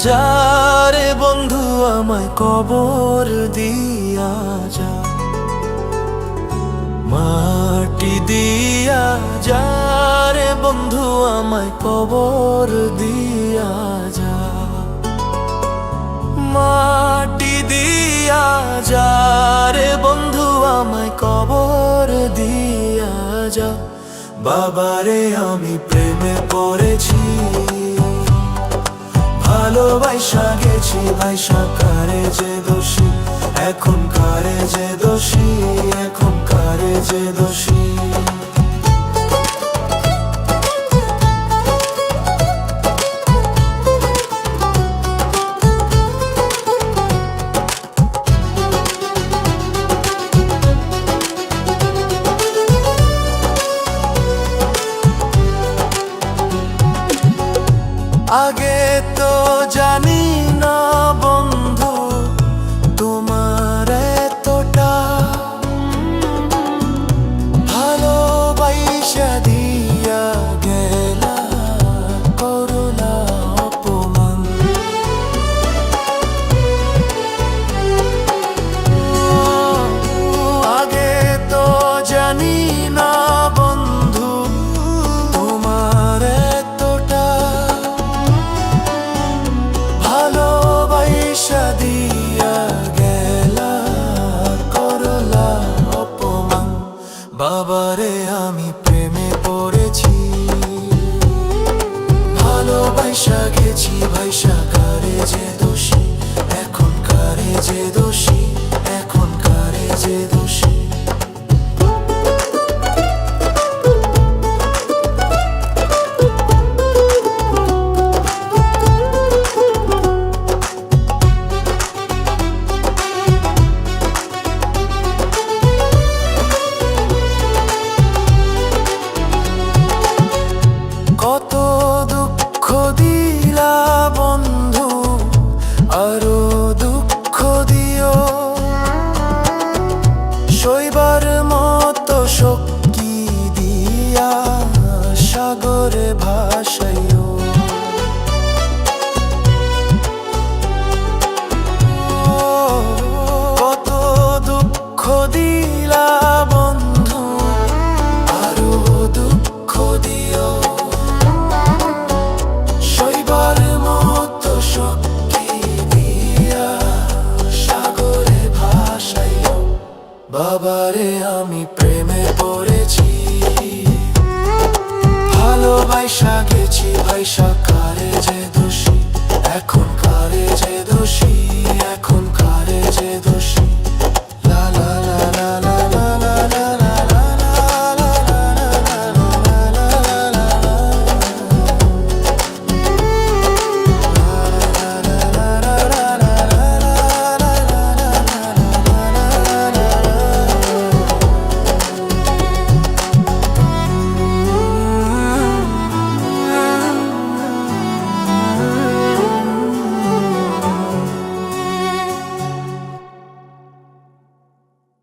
যা রে বন্ধু আমায় কবর দিয়া যা, মাটি দিয়া যা রে বন্ধু আমায় কবর দিয়া যা, মাটি দিয়া যা রে বন্ধু আমায় কবর দিয়া যা। বাবারে আমি প্রেমে পড়েছি, ভালোবাসা গেছি ভাইসা, কারে যে দোষী এখন, কারে যে দোষী এখন, কারে যে দোষী। আগে তো জানি না বন্ধু তোমার এতটা, ভালোবাসা দিয়া গেলা করুণা অপমান। আগে তো জানি না বন্ধু তোমার এতটা, ভালোবাসা দিয়া গেলা করলা অপমান। বাবারে আমি প্রেমে পড়েছি, ভালোবাসা গেছি ভাইসা, কারে যে দোষী এখন, কারে যে দোষী এখন, কারে যে দোষী। কত দুঃখ দিলা বন্ধু, আরো দুঃখ দিও, সইবার মতো শক্তি দিয়া সাগরে ভাসাইও। কত দুঃখ দিলা বন্ধু, আরো দুঃখ দিও, সইবার মতো শক্তি দিয়া সাগরে ভাসাইও। বাবারে আমি প্রেমে পড়েছি, ভালোবাসা গেছি ভাইসা, কারে যে দোষী এখন, কারে যে দোষী এখন, কারে যে দোষী।